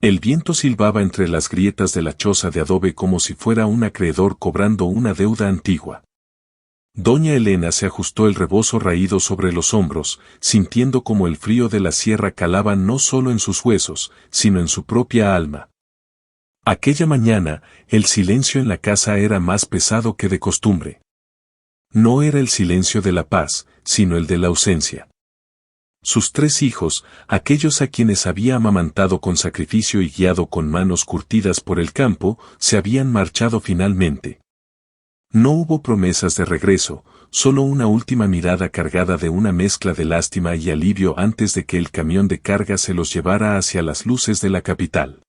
El viento silbaba entre las grietas de la choza de adobe como si fuera un acreedor cobrando una deuda antigua. Doña Elena se ajustó el rebozo raído sobre los hombros, sintiendo como el frío de la sierra calaba no solo en sus huesos, sino en su propia alma. Aquella mañana, el silencio en la casa era más pesado que de costumbre. No era el silencio de la paz, sino el de la ausencia. Sus 3 hijos, aquellos a quienes había amamantado con sacrificio y guiado con manos curtidas por el campo, se habían marchado finalmente. No hubo promesas de regreso, solo una última mirada cargada de una mezcla de lástima y alivio antes de que el camión de carga se los llevara hacia las luces de la capital.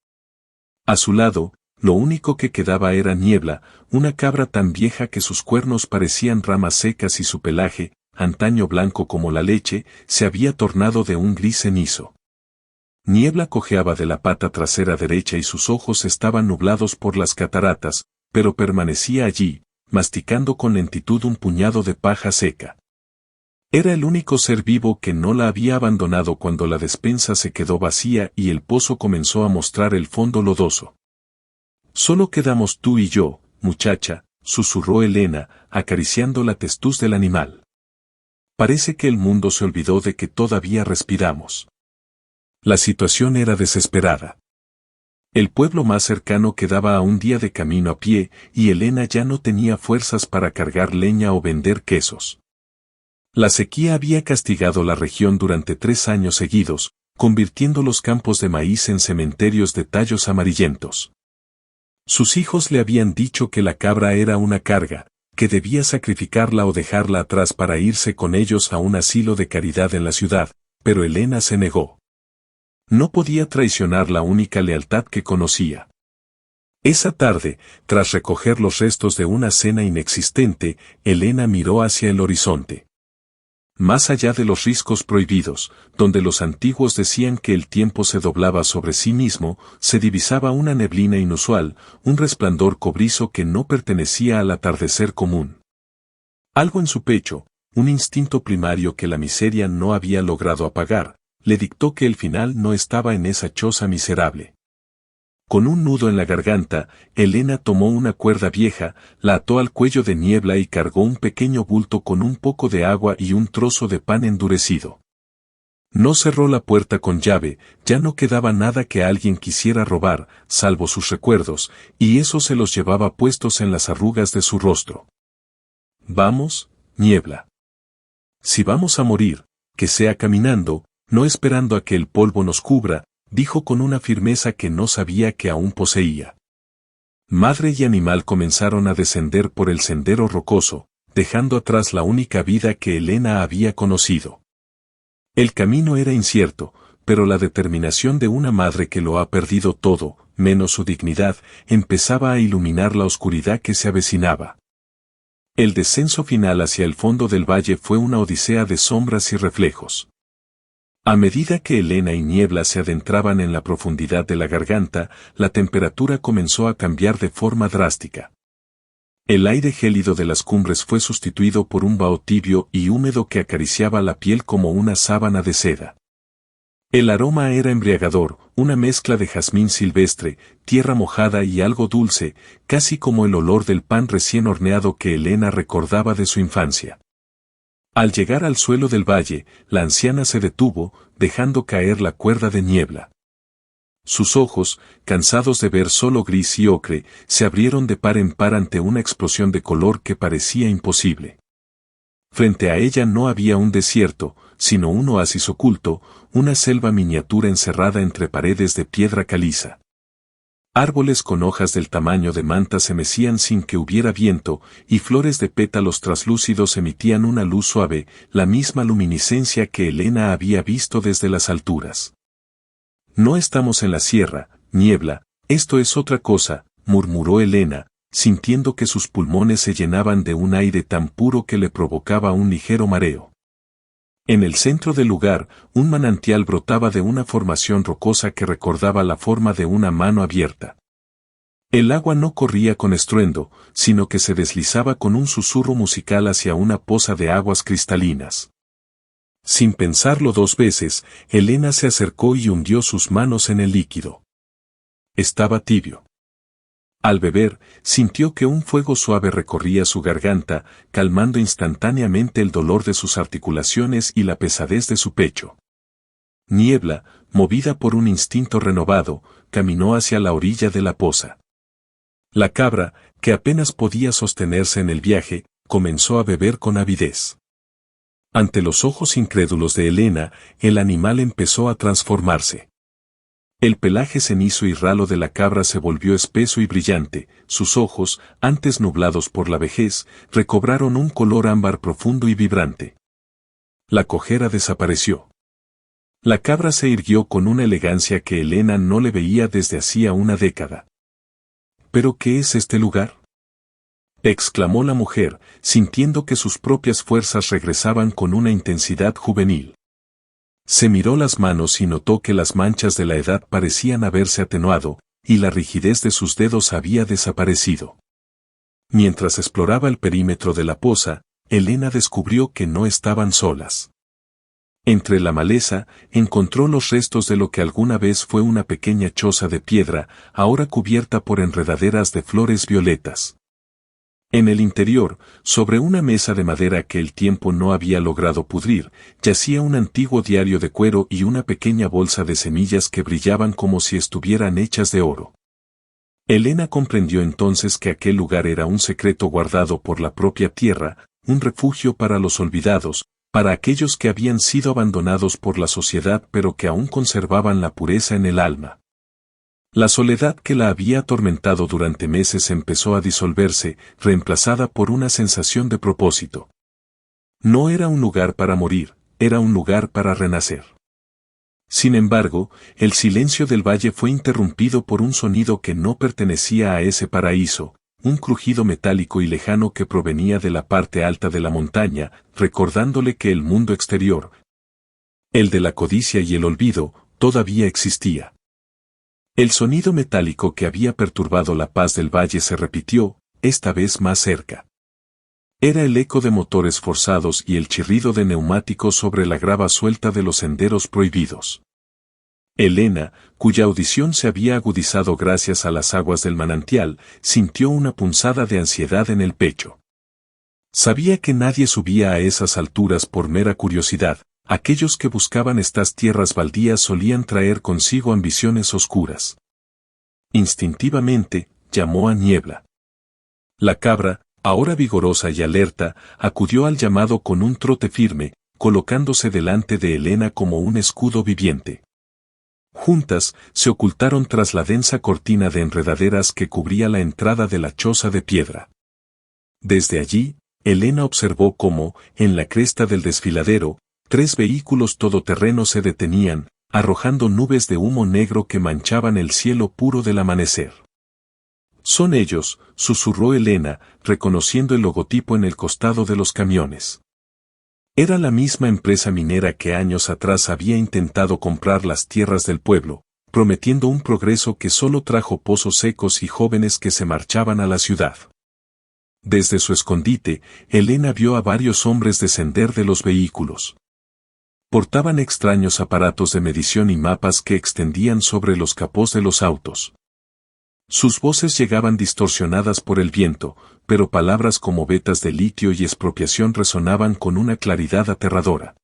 A su lado, lo único que quedaba era Niebla, una cabra tan vieja que sus cuernos parecían ramas secas y su pelaje, antaño blanco como la leche, se había tornado de un gris cenizo. Niebla cojeaba de la pata trasera derecha y sus ojos estaban nublados por las cataratas, pero permanecía allí, masticando con lentitud un puñado de paja seca. Era el único ser vivo que no la había abandonado cuando la despensa se quedó vacía y el pozo comenzó a mostrar el fondo lodoso. «Solo quedamos tú y yo, muchacha», susurró Elena, acariciando la testuz del animal. «Parece que el mundo se olvidó de que todavía respiramos». La situación era desesperada. El pueblo más cercano quedaba a un día de camino a pie, y Elena ya no tenía fuerzas para cargar leña o vender quesos. La sequía había castigado la región durante 3 años seguidos, convirtiendo los campos de maíz en cementerios de tallos amarillentos. Sus hijos le habían dicho que la cabra era una carga, que debía sacrificarla o dejarla atrás para irse con ellos a un asilo de caridad en la ciudad, pero Elena se negó. No podía traicionar la única lealtad que conocía. Esa tarde, tras recoger los restos de una cena inexistente, Elena miró hacia el horizonte. Más allá de los riscos prohibidos, donde los antiguos decían que el tiempo se doblaba sobre sí mismo, se divisaba una neblina inusual, un resplandor cobrizo que no pertenecía al atardecer común. Algo en su pecho, un instinto primario que la miseria no había logrado apagar, le dictó que el final no estaba en esa choza miserable. Con un nudo en la garganta, Elena tomó una cuerda vieja, la ató al cuello de Niebla y cargó un pequeño bulto con un poco de agua y un trozo de pan endurecido. No cerró la puerta con llave, ya no quedaba nada que alguien quisiera robar, salvo sus recuerdos, y eso se los llevaba puestos en las arrugas de su rostro. «Vamos, Niebla. Si vamos a morir, que sea caminando, no esperando a que el polvo nos cubra», dijo con una firmeza que no sabía que aún poseía. Madre y animal comenzaron a descender por el sendero rocoso, dejando atrás la única vida que Elena había conocido. El camino era incierto, pero la determinación de una madre que lo ha perdido todo, menos su dignidad, empezaba a iluminar la oscuridad que se avecinaba. El descenso final hacia el fondo del valle fue una odisea de sombras y reflejos. A medida que Elena y Niebla se adentraban en la profundidad de la garganta, la temperatura comenzó a cambiar de forma drástica. El aire gélido de las cumbres fue sustituido por un vaho tibio y húmedo que acariciaba la piel como una sábana de seda. El aroma era embriagador, una mezcla de jazmín silvestre, tierra mojada y algo dulce, casi como el olor del pan recién horneado que Elena recordaba de su infancia. Al llegar al suelo del valle, la anciana se detuvo, dejando caer la cuerda de Niebla. Sus ojos, cansados de ver solo gris y ocre, se abrieron de par en par ante una explosión de color que parecía imposible. Frente a ella no había un desierto, sino un oasis oculto, una selva miniatura encerrada entre paredes de piedra caliza. Árboles con hojas del tamaño de manta se mecían sin que hubiera viento, y flores de pétalos traslúcidos emitían una luz suave, la misma luminiscencia que Elena había visto desde las alturas. «No estamos en la sierra, Niebla, esto es otra cosa», murmuró Elena, sintiendo que sus pulmones se llenaban de un aire tan puro que le provocaba un ligero mareo. En el centro del lugar, un manantial brotaba de una formación rocosa que recordaba la forma de una mano abierta. El agua no corría con estruendo, sino que se deslizaba con un susurro musical hacia una poza de aguas cristalinas. Sin pensarlo 2 veces, Elena se acercó y hundió sus manos en el líquido. estaba tibio. Al beber, sintió que un fuego suave recorría su garganta, calmando instantáneamente el dolor de sus articulaciones y la pesadez de su pecho. Niebla, movida por un instinto renovado, caminó hacia la orilla de la poza. La cabra, que apenas podía sostenerse en el viaje, comenzó a beber con avidez. Ante los ojos incrédulos de Elena, el animal empezó a transformarse. El pelaje cenizo y ralo de la cabra se volvió espeso y brillante, sus ojos, antes nublados por la vejez, recobraron un color ámbar profundo y vibrante. La cojera desapareció. La cabra se irguió con una elegancia que Elena no le veía desde hacía una década. ¿Pero qué es este lugar?, exclamó la mujer, sintiendo que sus propias fuerzas regresaban con una intensidad juvenil. Se miró las manos y notó que las manchas de la edad parecían haberse atenuado, y la rigidez de sus dedos había desaparecido. Mientras exploraba el perímetro de la poza, Elena descubrió que no estaban solas. Entre la maleza, encontró los restos de lo que alguna vez fue una pequeña choza de piedra, ahora cubierta por enredaderas de flores violetas. En el interior, sobre una mesa de madera que el tiempo no había logrado pudrir, yacía un antiguo diario de cuero y una pequeña bolsa de semillas que brillaban como si estuvieran hechas de oro. Elena comprendió entonces que aquel lugar era un secreto guardado por la propia tierra, un refugio para los olvidados, para aquellos que habían sido abandonados por la sociedad pero que aún conservaban la pureza en el alma. La soledad que la había atormentado durante meses empezó a disolverse, reemplazada por una sensación de propósito. No era un lugar para morir, era un lugar para renacer. Sin embargo, el silencio del valle fue interrumpido por un sonido que no pertenecía a ese paraíso, un crujido metálico y lejano que provenía de la parte alta de la montaña, recordándole que el mundo exterior, el de la codicia y el olvido, todavía existía. El sonido metálico que había perturbado la paz del valle se repitió, esta vez más cerca. Era el eco de motores forzados y el chirrido de neumáticos sobre la grava suelta de los senderos prohibidos. Elena, cuya audición se había agudizado gracias a las aguas del manantial, sintió una punzada de ansiedad en el pecho. Sabía que nadie subía a esas alturas por mera curiosidad. Aquellos que buscaban estas tierras baldías solían traer consigo ambiciones oscuras. Instintivamente, llamó a Niebla. La cabra, ahora vigorosa y alerta, acudió al llamado con un trote firme, colocándose delante de Elena como un escudo viviente. Juntas, se ocultaron tras la densa cortina de enredaderas que cubría la entrada de la choza de piedra. Desde allí, Elena observó cómo, en la cresta del desfiladero, 3 vehículos todoterreno se detenían, arrojando nubes de humo negro que manchaban el cielo puro del amanecer. «Son ellos», susurró Elena, reconociendo el logotipo en el costado de los camiones. Era la misma empresa minera que años atrás había intentado comprar las tierras del pueblo, prometiendo un progreso que solo trajo pozos secos y jóvenes que se marchaban a la ciudad. Desde su escondite, Elena vio a varios hombres descender de los vehículos. Portaban extraños aparatos de medición y mapas que extendían sobre los capós de los autos. Sus voces llegaban distorsionadas por el viento, pero palabras como vetas de litio y expropiación resonaban con una claridad aterradora.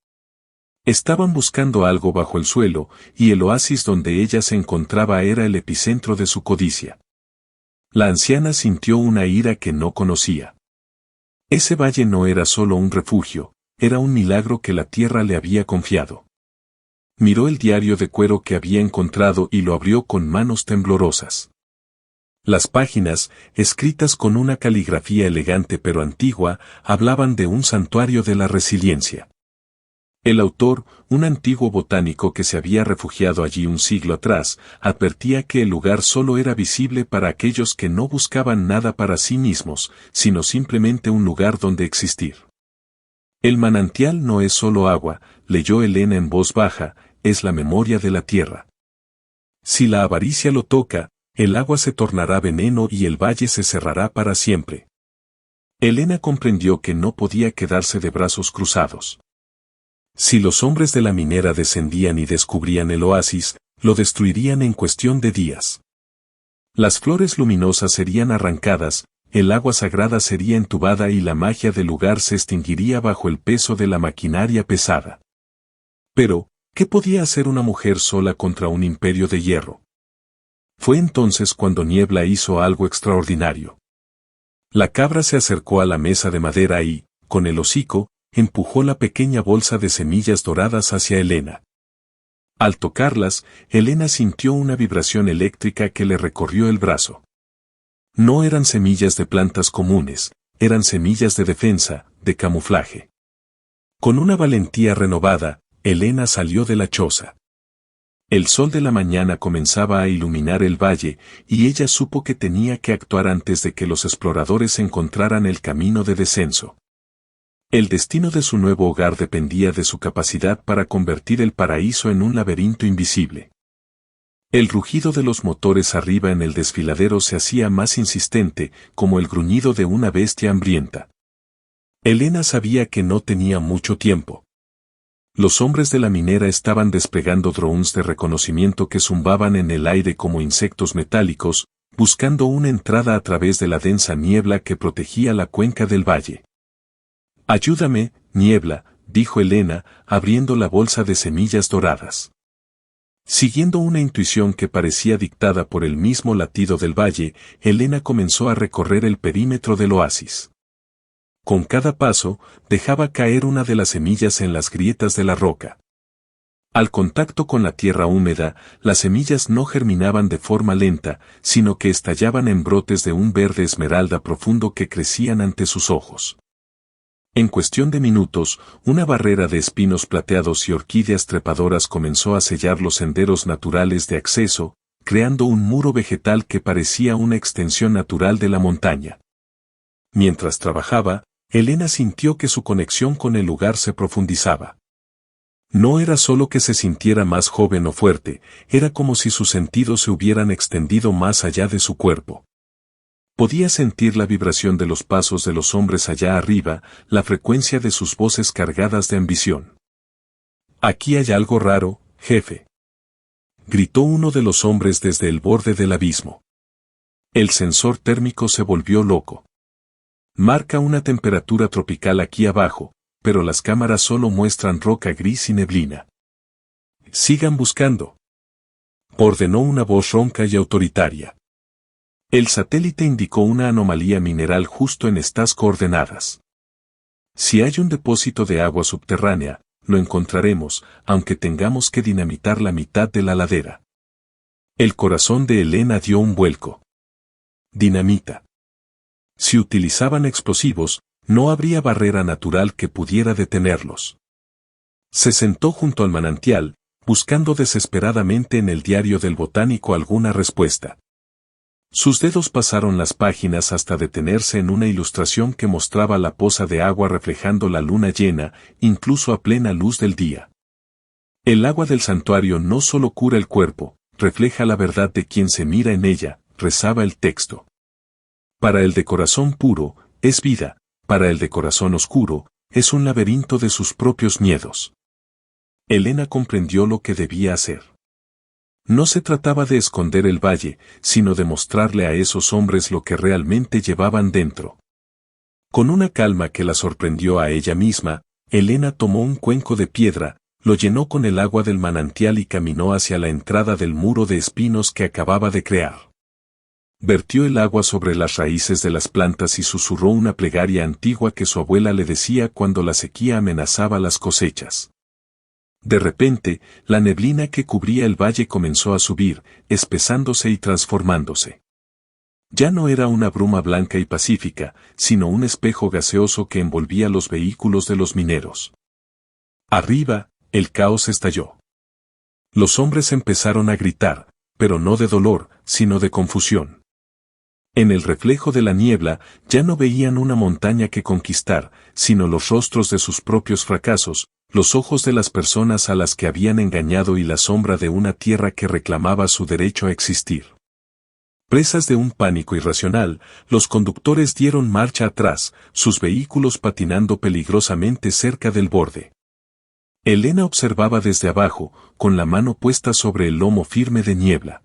Estaban buscando algo bajo el suelo, y el oasis donde ella se encontraba era el epicentro de su codicia. La anciana sintió una ira que no conocía. Ese valle no era solo un refugio, era un milagro que la tierra le había confiado. Miró el diario de cuero que había encontrado y lo abrió con manos temblorosas. Las páginas, escritas con una caligrafía elegante pero antigua, hablaban de un santuario de la resiliencia. El autor, un antiguo botánico que se había refugiado allí un siglo atrás, advertía que el lugar solo era visible para aquellos que no buscaban nada para sí mismos, sino simplemente un lugar donde existir. El manantial no es solo agua, leyó Elena en voz baja, es la memoria de la tierra. Si la avaricia lo toca, el agua se tornará veneno y el valle se cerrará para siempre. Elena comprendió que no podía quedarse de brazos cruzados. Si los hombres de la minera descendían y descubrían el oasis, lo destruirían en cuestión de días. Las flores luminosas serían arrancadas, el agua sagrada sería entubada y la magia del lugar se extinguiría bajo el peso de la maquinaria pesada. Pero, ¿qué podía hacer una mujer sola contra un imperio de hierro? Fue entonces cuando Niebla hizo algo extraordinario. La cabra se acercó a la mesa de madera y, con el hocico, empujó la pequeña bolsa de semillas doradas hacia Helena. Al tocarlas, Helena sintió una vibración eléctrica que le recorrió el brazo. No eran semillas de plantas comunes, eran semillas de defensa, de camuflaje. Con una valentía renovada, Helena salió de la choza. El sol de la mañana comenzaba a iluminar el valle, y ella supo que tenía que actuar antes de que los exploradores encontraran el camino de descenso. El destino de su nuevo hogar dependía de su capacidad para convertir el paraíso en un laberinto invisible. El rugido de los motores arriba en el desfiladero se hacía más insistente, como el gruñido de una bestia hambrienta. Helena sabía que no tenía mucho tiempo. Los hombres de la minera estaban desplegando drones de reconocimiento que zumbaban en el aire como insectos metálicos, buscando una entrada a través de la densa niebla que protegía la cuenca del valle. «Ayúdame, Niebla», dijo Helena, abriendo la bolsa de semillas doradas. Siguiendo una intuición que parecía dictada por el mismo latido del valle, Helena comenzó a recorrer el perímetro del oasis. Con cada paso, dejaba caer una de las semillas en las grietas de la roca. Al contacto con la tierra húmeda, las semillas no germinaban de forma lenta, sino que estallaban en brotes de un verde esmeralda profundo que crecían ante sus ojos. En cuestión de minutos, una barrera de espinos plateados y orquídeas trepadoras comenzó a sellar los senderos naturales de acceso, creando un muro vegetal que parecía una extensión natural de la montaña. Mientras trabajaba, Helena sintió que su conexión con el lugar se profundizaba. No era solo que se sintiera más joven o fuerte, era como si sus sentidos se hubieran extendido más allá de su cuerpo. Podía sentir la vibración de los pasos de los hombres allá arriba, la frecuencia de sus voces cargadas de ambición. «Aquí hay algo raro, jefe», gritó uno de los hombres desde el borde del abismo. El sensor térmico se volvió loco. «Marca una temperatura tropical aquí abajo, pero las cámaras solo muestran roca gris y neblina». «Sigan buscando», ordenó una voz ronca y autoritaria. El satélite indicó una anomalía mineral justo en estas coordenadas. Si hay un depósito de agua subterránea, lo encontraremos, aunque tengamos que dinamitar la mitad de la ladera. El corazón de Helena dio un vuelco. Dinamita. Si utilizaban explosivos, no habría barrera natural que pudiera detenerlos. Se sentó junto al manantial, buscando desesperadamente en el diario del botánico alguna respuesta. Sus dedos pasaron las páginas hasta detenerse en una ilustración que mostraba la poza de agua reflejando la luna llena, incluso a plena luz del día. El agua del santuario no solo cura el cuerpo, refleja la verdad de quien se mira en ella, rezaba el texto. Para el de corazón puro, es vida, para el de corazón oscuro, es un laberinto de sus propios miedos. Helena comprendió lo que debía hacer. No se trataba de esconder el valle, sino de mostrarle a esos hombres lo que realmente llevaban dentro. Con una calma que la sorprendió a ella misma, Helena tomó un cuenco de piedra, lo llenó con el agua del manantial y caminó hacia la entrada del muro de espinos que acababa de crear. Vertió el agua sobre las raíces de las plantas y susurró una plegaria antigua que su abuela le decía cuando la sequía amenazaba las cosechas. De repente, la neblina que cubría el valle comenzó a subir, espesándose y transformándose. Ya no era una bruma blanca y pacífica, sino un espejo gaseoso que envolvía los vehículos de los mineros. Arriba, el caos estalló. Los hombres empezaron a gritar, pero no de dolor, sino de confusión. En el reflejo de la niebla, ya no veían una montaña que conquistar, sino los rostros de sus propios fracasos, los ojos de las personas a las que habían engañado y la sombra de una tierra que reclamaba su derecho a existir. Presas de un pánico irracional, los conductores dieron marcha atrás, sus vehículos patinando peligrosamente cerca del borde. Helena observaba desde abajo, con la mano puesta sobre el lomo firme de Niebla.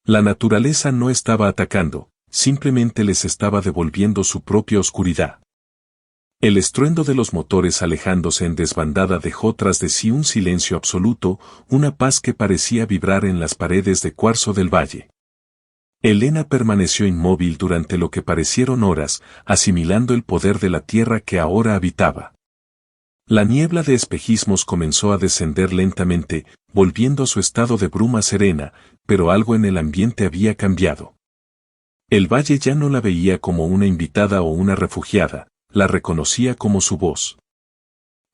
La naturaleza no estaba atacando, simplemente les estaba devolviendo su propia oscuridad. El estruendo de los motores alejándose en desbandada dejó tras de sí un silencio absoluto, una paz que parecía vibrar en las paredes de cuarzo del valle. Elena permaneció inmóvil durante lo que parecieron horas, asimilando el poder de la tierra que ahora habitaba. La niebla de espejismos comenzó a descender lentamente, volviendo a su estado de bruma serena, pero algo en el ambiente había cambiado. El valle ya no la veía como una invitada o una refugiada, la reconocía como su voz.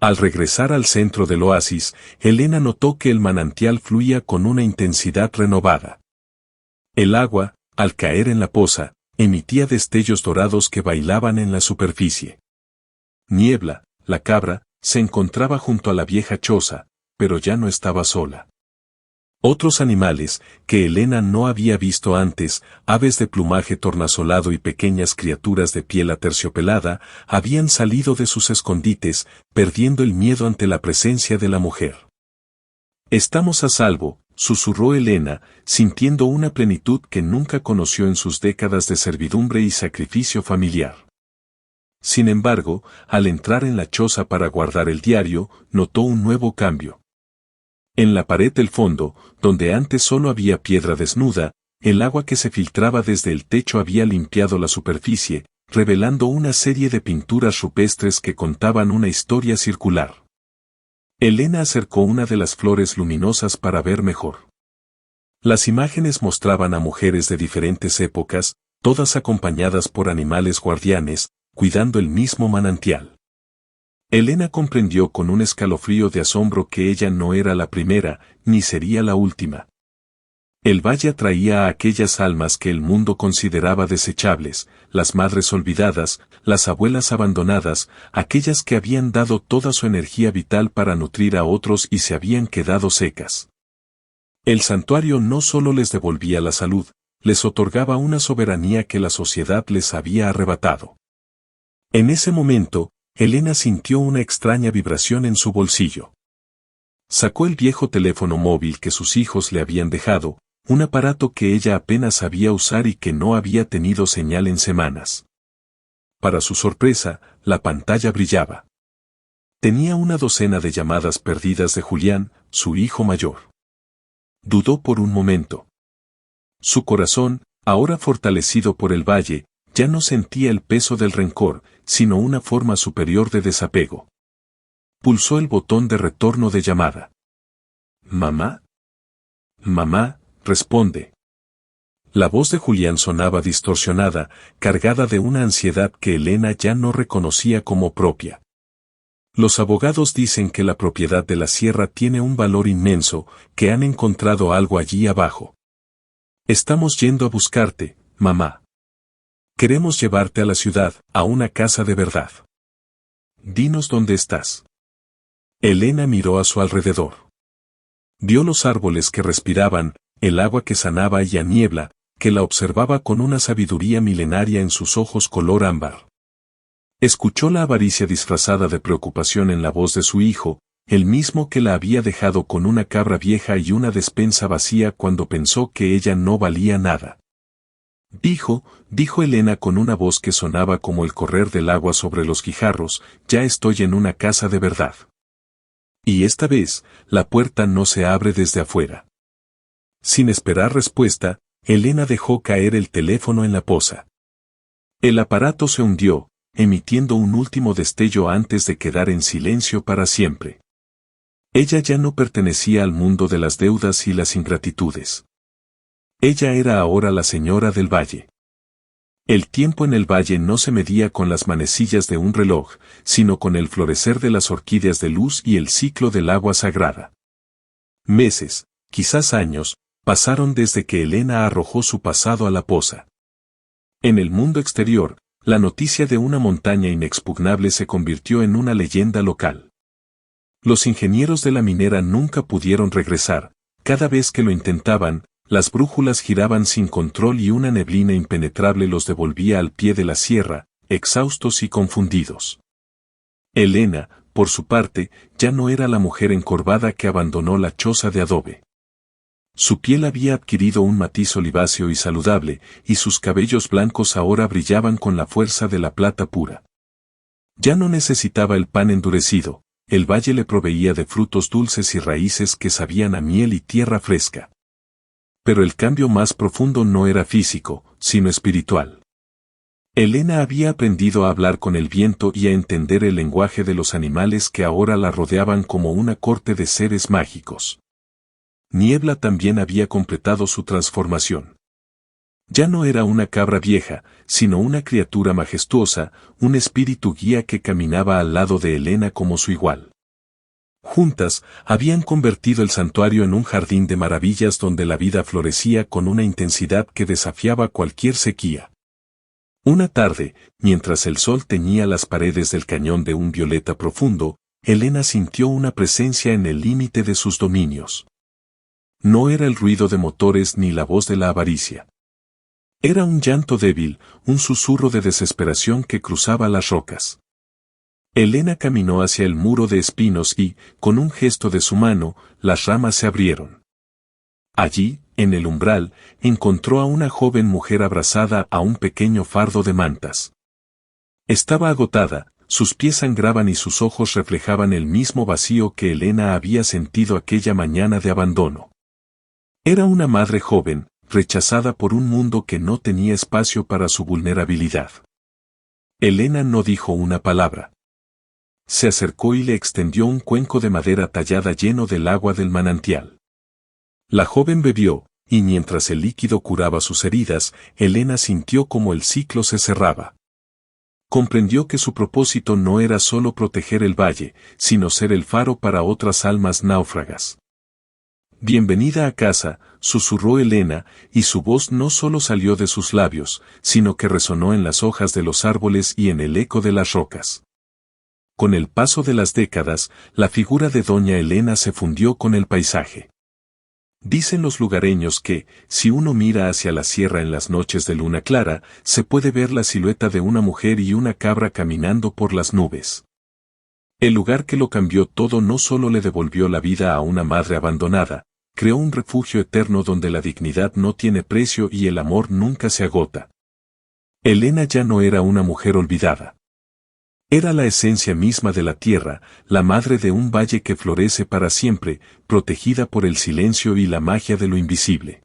Al regresar al centro del oasis, Elena notó que el manantial fluía con una intensidad renovada. El agua, al caer en la poza, emitía destellos dorados que bailaban en la superficie. Niebla, la cabra, se encontraba junto a la vieja choza, pero ya no estaba sola. Otros animales, que Elena no había visto antes, aves de plumaje tornasolado y pequeñas criaturas de piel aterciopelada, habían salido de sus escondites, perdiendo el miedo ante la presencia de la mujer. «Estamos a salvo», susurró Elena, sintiendo una plenitud que nunca conoció en sus décadas de servidumbre y sacrificio familiar. Sin embargo, al entrar en la choza para guardar el diario, notó un nuevo cambio. En la pared del fondo, donde antes solo había piedra desnuda, el agua que se filtraba desde el techo había limpiado la superficie, revelando una serie de pinturas rupestres que contaban una historia circular. Elena acercó una de las flores luminosas para ver mejor. Las imágenes mostraban a mujeres de diferentes épocas, todas acompañadas por animales guardianes, cuidando el mismo manantial. Elena comprendió con un escalofrío de asombro que ella no era la primera, ni sería la última. El valle atraía a aquellas almas que el mundo consideraba desechables, las madres olvidadas, las abuelas abandonadas, aquellas que habían dado toda su energía vital para nutrir a otros y se habían quedado secas. El santuario no solo les devolvía la salud, les otorgaba una soberanía que la sociedad les había arrebatado. En ese momento, Elena sintió una extraña vibración en su bolsillo. Sacó el viejo teléfono móvil que sus hijos le habían dejado, un aparato que ella apenas sabía usar y que no había tenido señal en semanas. Para su sorpresa, la pantalla brillaba. Tenía una docena de llamadas perdidas de Julián, su hijo mayor. Dudó por un momento. Su corazón, ahora fortalecido por el valle, ya no sentía el peso del rencor, sino una forma superior de desapego. Pulsó el botón de retorno de llamada. «¿Mamá? Mamá, responde». La voz de Julián sonaba distorsionada, cargada de una ansiedad que Elena ya no reconocía como propia. Los abogados dicen que la propiedad de la sierra tiene un valor inmenso, que han encontrado algo allí abajo. Estamos yendo a buscarte, mamá. Queremos llevarte a la ciudad, a una casa de verdad. Dinos dónde estás. Elena miró a su alrededor. Vio los árboles que respiraban, el agua que sanaba y a niebla, que la observaba con una sabiduría milenaria en sus ojos color ámbar. Escuchó la avaricia disfrazada de preocupación en la voz de su hijo, el mismo que la había dejado con una cabra vieja y una despensa vacía cuando pensó que ella no valía nada. Dijo Elena con una voz que sonaba como el correr del agua sobre los guijarros, ya estoy en una casa de verdad. Y esta vez, la puerta no se abre desde afuera. Sin esperar respuesta, Elena dejó caer el teléfono en la poza. El aparato se hundió, emitiendo un último destello antes de quedar en silencio para siempre. Ella ya no pertenecía al mundo de las deudas y las ingratitudes. Ella era ahora la señora del valle. El tiempo en el valle no se medía con las manecillas de un reloj, sino con el florecer de las orquídeas de luz y el ciclo del agua sagrada. Meses, quizás años, pasaron desde que Elena arrojó su pasado a la poza. En el mundo exterior, la noticia de una montaña inexpugnable se convirtió en una leyenda local. Los ingenieros de la minera nunca pudieron regresar, cada vez que lo intentaban, las brújulas giraban sin control y una neblina impenetrable los devolvía al pie de la sierra, exhaustos y confundidos. Elena, por su parte, ya no era la mujer encorvada que abandonó la choza de adobe. Su piel había adquirido un matiz oliváceo y saludable, y sus cabellos blancos ahora brillaban con la fuerza de la plata pura. Ya no necesitaba el pan endurecido, el valle le proveía de frutos dulces y raíces que sabían a miel y tierra fresca. Pero el cambio más profundo no era físico, sino espiritual. Elena había aprendido a hablar con el viento y a entender el lenguaje de los animales que ahora la rodeaban como una corte de seres mágicos. Niebla también había completado su transformación. Ya no era una cabra vieja, sino una criatura majestuosa, un espíritu guía que caminaba al lado de Elena como su igual. Juntas, habían convertido el santuario en un jardín de maravillas donde la vida florecía con una intensidad que desafiaba cualquier sequía. Una tarde, mientras el sol teñía las paredes del cañón de un violeta profundo, Elena sintió una presencia en el límite de sus dominios. No era el ruido de motores ni la voz de la avaricia. Era un llanto débil, un susurro de desesperación que cruzaba las rocas. Elena caminó hacia el muro de espinos y, con un gesto de su mano, las ramas se abrieron. Allí, en el umbral, encontró a una joven mujer abrazada a un pequeño fardo de mantas. Estaba agotada, sus pies sangraban y sus ojos reflejaban el mismo vacío que Elena había sentido aquella mañana de abandono. Era una madre joven, rechazada por un mundo que no tenía espacio para su vulnerabilidad. Elena no dijo una palabra. Se acercó y le extendió un cuenco de madera tallada lleno del agua del manantial. La joven bebió, y mientras el líquido curaba sus heridas, Elena sintió como el ciclo se cerraba. Comprendió que su propósito no era solo proteger el valle, sino ser el faro para otras almas náufragas. Bienvenida a casa, susurró Elena, y su voz no solo salió de sus labios, sino que resonó en las hojas de los árboles y en el eco de las rocas. Con el paso de las décadas, la figura de doña Elena se fundió con el paisaje. Dicen los lugareños que, si uno mira hacia la sierra en las noches de luna clara, se puede ver la silueta de una mujer y una cabra caminando por las nubes. El lugar que lo cambió todo no solo le devolvió la vida a una madre abandonada, creó un refugio eterno donde la dignidad no tiene precio y el amor nunca se agota. Elena ya no era una mujer olvidada. Era la esencia misma de la tierra, la madre de un valle que florece para siempre, protegida por el silencio y la magia de lo invisible.